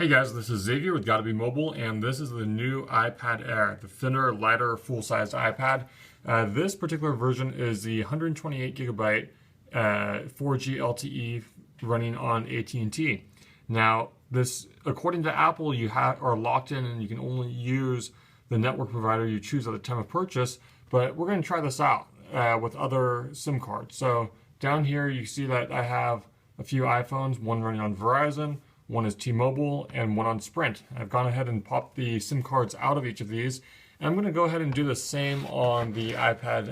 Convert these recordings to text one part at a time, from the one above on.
Hey guys, this is Xavier with Gotta Be Mobile, and this is the new iPad Air, the thinner, lighter, full-sized iPad. This particular version is the 128 gigabyte 4G LTE running on AT&T. Now, this, according to Apple, you are locked in and you can only use the network provider you choose at the time of purchase. But we're going to try this out with other SIM cards. So down here, you see that I have a few iPhones, one running on Verizon, one is T-Mobile, and one on Sprint. I've gone ahead and popped the SIM cards out of each of these, and I'm going to go ahead and do the same on the iPad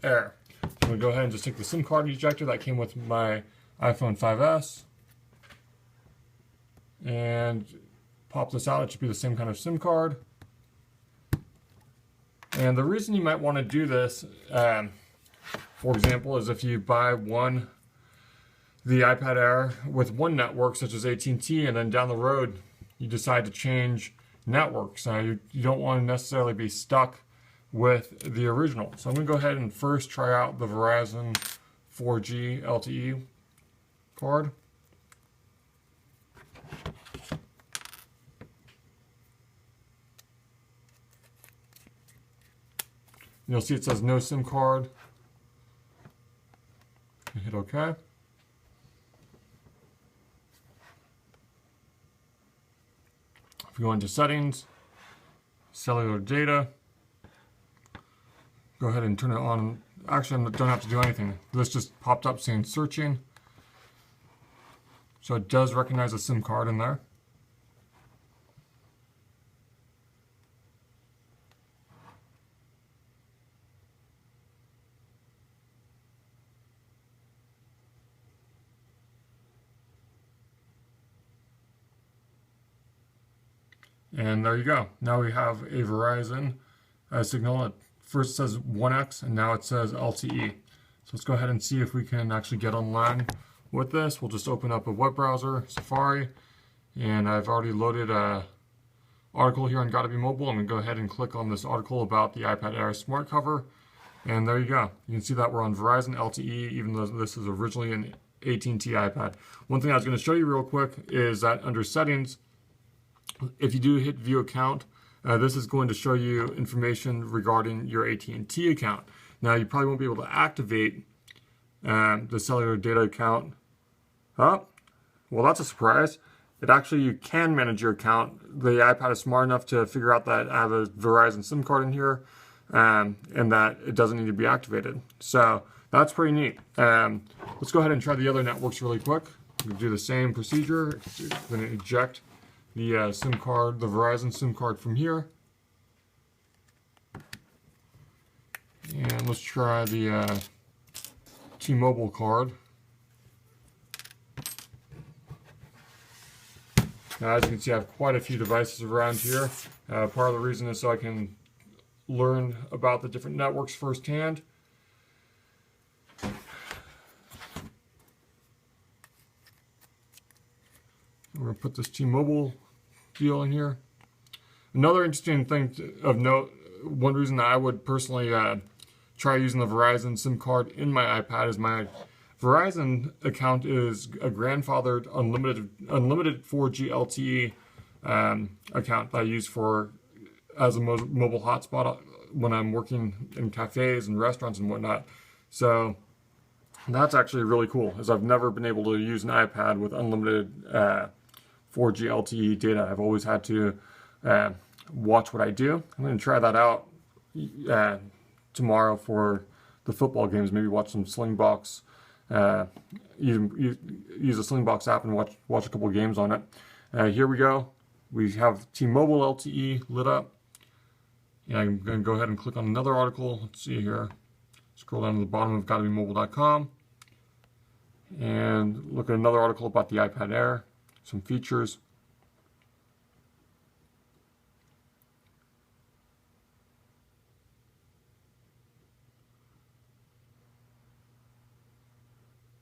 Air. I'm going to go ahead and just take the SIM card ejector that came with my iPhone 5S and pop this out. It should be the same kind of SIM card. And the reason you might want to do this, for example, is if you buy the iPad Air with one network such as AT&T, and then down the road you decide to change networks. You don't want to necessarily be stuck with the original. So I'm going to go ahead and first try out the Verizon 4G LTE card. You'll see it says no SIM card. Hit OK. If we go into settings, cellular data, go ahead and turn it on. Actually, I don't have to do anything. This just popped up saying searching. So it does recognize a SIM card in there. And there you go. Now we have a Verizon signal. It first says 1X and now it says LTE. So let's go ahead and see if we can actually get online with this. We'll just open up a web browser, Safari, and I've already loaded an article here on Gotta Be Mobile. I'm going to go ahead and click on this article about the iPad Air smart cover. And there you go. You can see that we're on Verizon LTE, even though this is originally an AT&T iPad. One thing I was going to show you real quick is that under settings, if you do hit view account, this is going to show you information regarding your AT&T account. Now you probably won't be able to activate the cellular data account. Oh, well, that's a surprise. You can manage your account. The iPad is smart enough to figure out that I have a Verizon SIM card in here and that it doesn't need to be activated. So that's pretty neat. Let's go ahead and try the other networks really quick. We'll do the same procedure. I'm going to eject the SIM card, the Verizon SIM card from here. And let's try the T-Mobile card. Now, as you can see, I have quite a few devices around here. Part of the reason is so I can learn about the different networks firsthand. We're going to put this T-Mobile deal in here. Another interesting thing of note, one reason that I would personally try using the Verizon SIM card in my iPad is my Verizon account is a grandfathered unlimited 4G LTE account that I use as a mobile hotspot when I'm working in cafes and restaurants and whatnot. So that's actually really cool, as I've never been able to use an iPad with unlimited 4G LTE data. I've always had to watch what I do. I'm going to try that out tomorrow for the football games. Maybe watch some Slingbox. Use a Slingbox app and watch a couple of games on it. Here we go. We have T-Mobile LTE lit up. And I'm going to go ahead and click on another article. Let's see here. Scroll down to the bottom of GottaBeMobile.com and look at another article about the iPad Air, some features.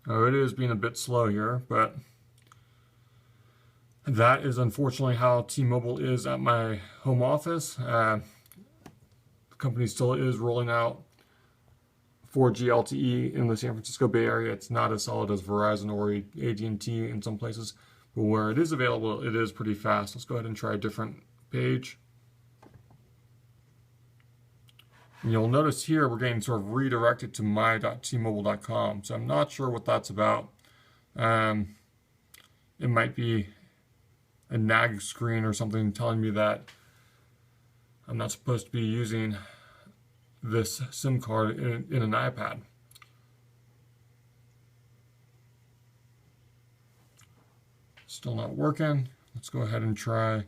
Oh, it is being a bit slow here, but that is unfortunately how T-Mobile is at my home office. The company still is rolling out 4G LTE in the San Francisco Bay Area. It's not as solid as Verizon or AT&T in some places, but where it is available, it is pretty fast. Let's go ahead and try a different page. And you'll notice here we're getting sort of redirected to my.tmobile.com. So I'm not sure what that's about. It might be a nag screen or something telling me that I'm not supposed to be using this SIM card in an iPad. Still not working. Let's go ahead and try.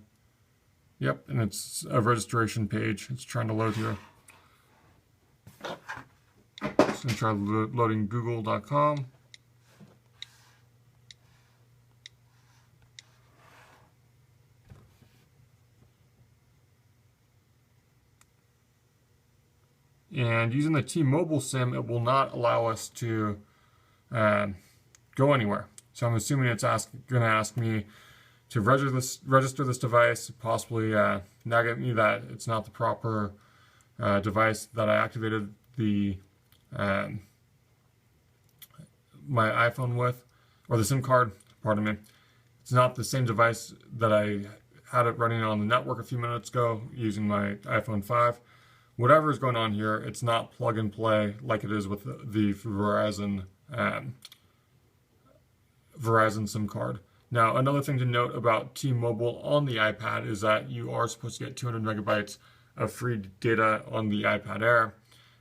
Yep, and it's a registration page. It's trying to load here. Just going to try loading google.com. And using the T-Mobile SIM, it will not allow us to go anywhere. So I'm assuming it's going to ask me to register this device, possibly nag at me that it's not the proper device that I activated the my iPhone with, or the SIM card, pardon me. It's not the same device that I had it running on the network a few minutes ago using my iPhone 5. Whatever is going on here, it's not plug and play like it is with the Verizon SIM card. Now, another thing to note about T-Mobile on the iPad is that you are supposed to get 200 megabytes of free data on the iPad Air,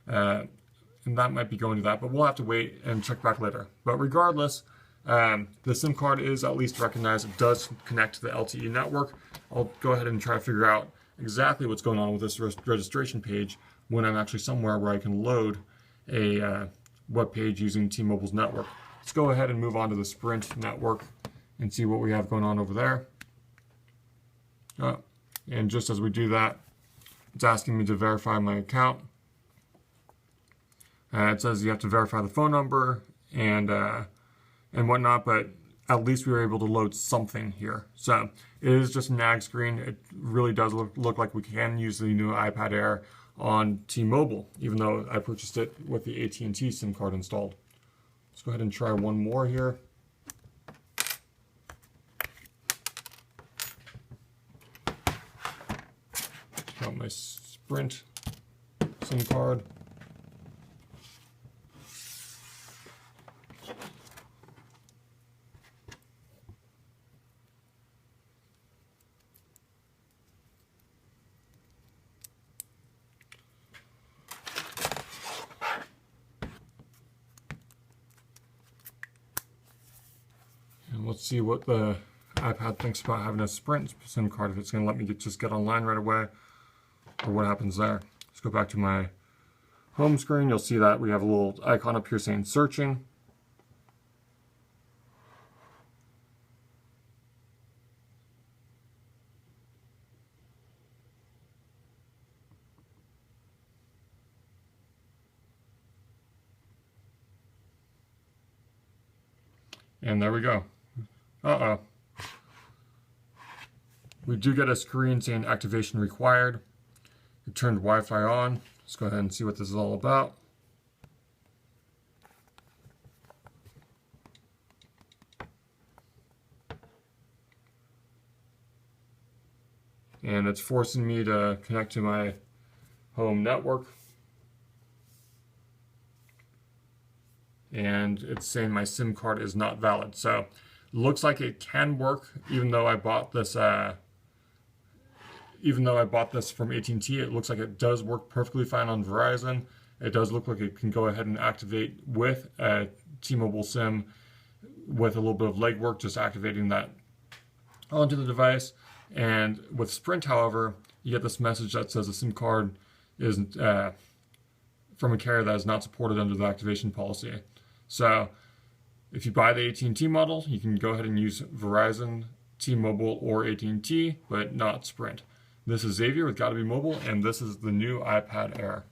and that might be going to that, but we'll have to wait and check back later. But regardless, the SIM card is at least recognized. It does connect to the LTE network. I'll go ahead and try to figure out exactly what's going on with this registration page when I'm actually somewhere where I can load a web page using T-Mobile's network. Let's go ahead and move on to the Sprint network and see what we have going on over there. And just as we do that, it's asking me to verify my account. It says you have to verify the phone number and whatnot, but at least we were able to load something here. So it is just a nag screen. It really does look like we can use the new iPad Air on T-Mobile, even though I purchased it with the AT&T SIM card installed. Let's go ahead and try one more here. Got my Sprint SIM card. And let's see what the iPad thinks about having a Sprint SIM card, if it's going to let me just get online right away, or what happens there. Let's go back to my home screen. You'll see that we have a little icon up here saying searching. And there we go. Uh-oh. We do get a screen saying activation required. It turned Wi-Fi on. Let's go ahead and see what this is all about. And it's forcing me to connect to my home network. And it's saying my SIM card is not valid. So it looks like it can work, even though I bought this from AT&T. It looks like it does work perfectly fine on Verizon. It does look like it can go ahead and activate with a T-Mobile SIM with a little bit of legwork, just activating that onto the device. And with Sprint, however, you get this message that says the SIM card is from a carrier that is not supported under the activation policy. So if you buy the AT&T model, you can go ahead and use Verizon, T-Mobile, or AT&T, but not Sprint. This is Xavier with Gotta Be Mobile, and this is the new iPad Air.